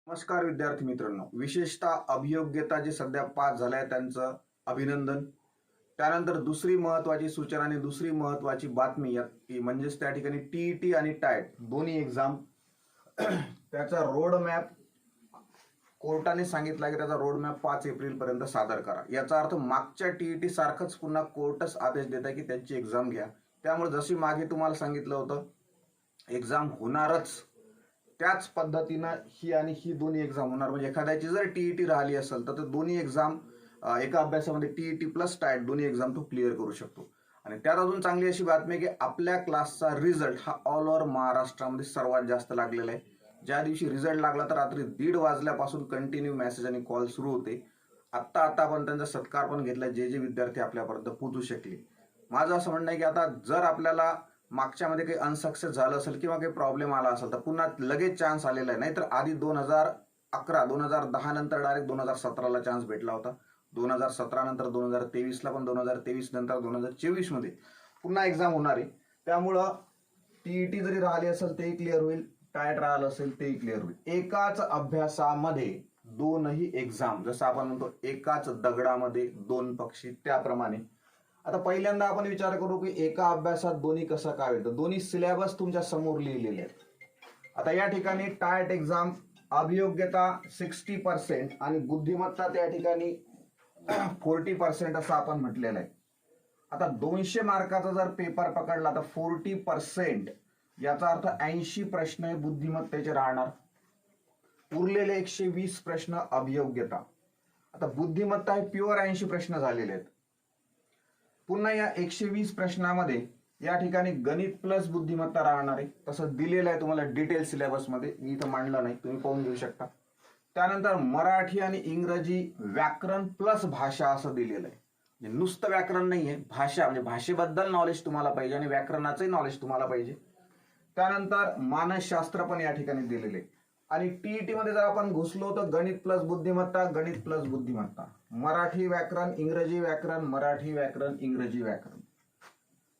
नमस्कार विद्यार्थी मित्रांनो, विशेषतः अभियोग्यता जे सध्या पास झाले आहे त्यांचं अभिनंदन. त्यानंतर दुसरी महत्त्वाची सूचना आणि दुसरी महत्त्वाची बातमी की म्हणजेच त्या ठिकाणी टीईटी आणि टायट दोन्ही एक्झाम त्याचा रोड मॅप कोर्टाने सांगितला की त्याचा रोड मॅप 5 एप्रिलपर्यंत सादर करा. याचा अर्थ मागच्या टीईटी सारखंच पुन्हा कोर्टच आदेश देत आहे की त्यांची एक्झाम घ्या. त्यामुळे जशी मागे तुम्हाला सांगितलं होतं एक्झाम होणारच त्याच पद्धतीनं ही दोन्ही एक्झाम होणार. म्हणजे एखाद्याची जर टीईटी राहिली असेल तर दोन्ही एक्झाम एका अभ्यासामध्ये टीईटी प्लस टायट दोन्ही एक्झाम तो क्लिअर करू शकतो. आणि त्यात अजून चांगली अशी बातमी आहे की आपल्या क्लासचा रिझल्ट हा ऑल ओव्हर महाराष्ट्रामध्ये सर्वात जास्त लागलेला आहे. ज्या दिवशी रिझल्ट लागला तर रात्री 1:30 वाजल्यापासून कंटिन्यू मेसेज आणि कॉल सुरू होते. आत्ता आपण त्यांचा सत्कार पण घेतला जे विद्यार्थी आपल्यापर्यंत पोहोचू शकले. माझं असं म्हणणं आहे की आता जर आपल्याला मागच्यामध्ये काही अनसक्सेस झालं असेल किंवा काही प्रॉब्लेम आला असेल तर पुन्हा लगेच चान्स आलेला आहे. नाहीतर आधी 2011 2010 नंतर डायरेक्ट 2017ला चान्स भेटला होता. 2017 नंतर 2023ला पण 2023 नंतर 2024 मध्ये पुन्हा एक्झाम होणार आहे. त्यामुळं टीईटी जरी राहिली असेल तेही क्लिअर होईल, टायट राहिलं असेल तेही क्लिअर होईल. एकाच अभ्यासामध्ये दोनही एक्झाम, जसं आपण म्हणतो एकाच दगडामध्ये दोन पक्षी, त्याप्रमाणे आता पहिल्यांदा आपण विचार करू की एका अभ्यासात दोन्ही कसं काय होईल. तर दोन्ही सिलेबस तुमच्या समोर लिहिलेले आहेत. आता या ठिकाणी टायट एक्झाम अभियोग्यता 60% आणि बुद्धिमत्ता त्या ठिकाणी 40% असं आपण म्हटलेलं आहे. आता 200 मार्काचा जर पेपर पकडला तर 40% याचा अर्थ 80 प्रश्न हे बुद्धिमत्तेचे राहणार. उरलेले 120 प्रश्न अभियोग्यता. आता बुद्धिमत्ता हे प्युअर 80 प्रश्न झालेले आहेत. पुन्हा या 120 प्रश्नामध्ये या ठिकाणी गणित प्लस बुद्धिमत्ता राहणार आहे. तसं दिलेलं आहे तुम्हाला डिटेल सिलेबसमध्ये, मी इथं मांडलं नाही, तुम्ही पाहून घेऊ शकता. त्यानंतर मराठी आणि इंग्रजी व्याकरण प्लस भाषा असं दिलेलं आहे. म्हणजे नुसतं व्याकरण नाहीये, भाषा म्हणजे भाषेबद्दल नॉलेज तुम्हाला पाहिजे आणि व्याकरणाचंही नॉलेज तुम्हाला पाहिजे. त्यानंतर मानसशास्त्र पण या ठिकाणी दिलेले आहे. आणि टीईटी मध्ये जर आपण घुसलो तर गणित प्लस बुद्धिमत्ता, गणित प्लस बुद्धिमत्ता, मराठी व्याकरण, इंग्रजी व्याकरण, मराठी व्याकरण, इंग्रजी व्याकरण.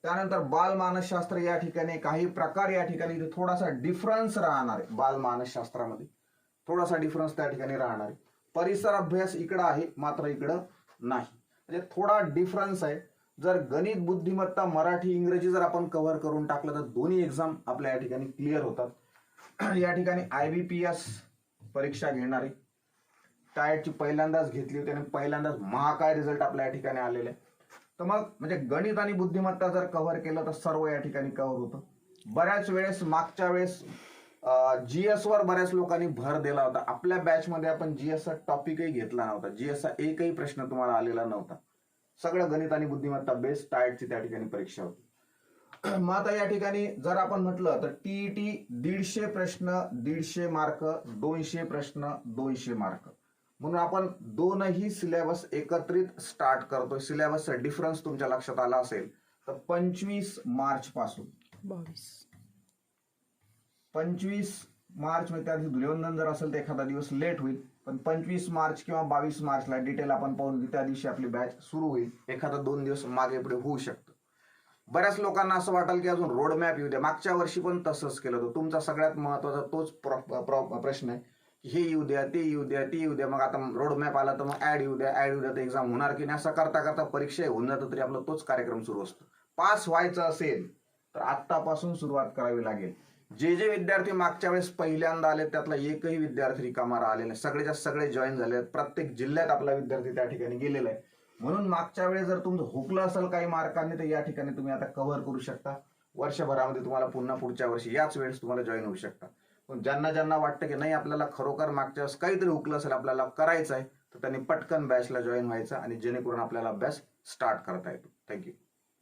त्यानंतर बाल मानसशास्त्र या ठिकाणी काही प्रकार या ठिकाणी थोडासा डिफरन्स राहणार आहे. बाल मानसशास्त्रामध्ये थोडासा डिफरन्स त्या ठिकाणी राहणार आहे. परिसर अभ्यास इकडं आहे मात्र इकडं नाही, म्हणजे थोडा डिफरन्स आहे. जर गणित बुद्धिमत्ता मराठी इंग्रजी जर आपण कव्हर करून टाकलं तर दोन्ही एक्झाम आपल्या या ठिकाणी क्लिअर होतात. या ठिकाणी IBPS परीक्षा घेणारी टायटची पहिल्यांदाच घेतली होती आणि पहिल्यांदाच महाकाय रिझल्ट आपल्या या ठिकाणी आलेले. तर मग म्हणजे गणित आणि बुद्धिमत्ता जर कव्हर केलं तर सर्व या ठिकाणी कव्हर होतं. बऱ्याच वेळेस मागच्या वेळेस GS वर बऱ्याच लोकांनी भर दिला होता. आपल्या बॅचमध्ये आपण GS चा टॉपिकही घेतला नव्हता. GS चा एकही प्रश्न तुम्हाला आलेला नव्हता. सगळं गणित आणि बुद्धिमत्ता बेस्ड टायटची त्या ठिकाणी परीक्षा होती. मग आता या ठिकाणी जर आपण म्हटलं तर टीईटी 150 प्रश्न 150 मार्क, 200 प्रश्न 200 मार्क, म्हणून आपण दोनही सिलेबस एकत्रित स्टार्ट करतोय. सिलेबसचा डिफरन्स तुमच्या लक्षात आला असेल तर 25 मार्च पासून 25 मार्च मध्ये त्या दिवशी धुलिवंदन जर असेल तर एखादा दिवस लेट होईल, पण 25 मार्च किंवा 22 मार्चला डिटेल आपण पाहून त्या दिवशी आपली बॅच सुरू होईल. एखादा 2 दिवस मागे पुढे होऊ शकतं. बऱ्याच लोकांना असं वाटेल की अजून रोड मॅप येऊ द्या. मागच्या वर्षी पण तसंच केलं होतं. तुमचा सगळ्यात महत्वाचा तोच प्रश्न आहे की हे येऊ द्या, ते येऊ द्या, ते येऊ द्या. मग आता रोड मॅप आला तर मग ऍड येऊ द्या, ऍड येऊ द्या, तर एक्झाम होणार की नाही असं करता करता परीक्षा होऊन जातं तरी आपला तोच कार्यक्रम सुरू असतो. पास व्हायचं असेल तर आत्तापासून सुरुवात करावी लागेल. जे विद्यार्थी मागच्या वेळेस पहिल्यांदा आले त्यातला एकही विद्यार्थी रिकामा राहिले नाही. सगळेच्या सगळे जॉईन झाले आहेत. प्रत्येक जिल्ह्यात आपला विद्यार्थी त्या ठिकाणी गेलेला आहे. म्हणून मागच्या वेळेस जर तुमचं हुकलं असेल काही मार्कांनी तर या ठिकाणी तुम्ही आता कव्हर करू शकता. वर्षभरामध्ये तुम्हाला पुन्हा पुढच्या वर्षी याच वेळेस तुम्हाला जॉईन होऊ शकता. पण ज्यांना वाटतं की नाही आपल्याला खरोखर मागच्या वेळेस काहीतरी हुकलं असेल, आपल्याला करायचं आहे, तर त्यांनी पटकन बॅचला जॉईन व्हायचं आणि जेणेकरून आपल्याला अभ्यास स्टार्ट करता येतो. थँक्यू.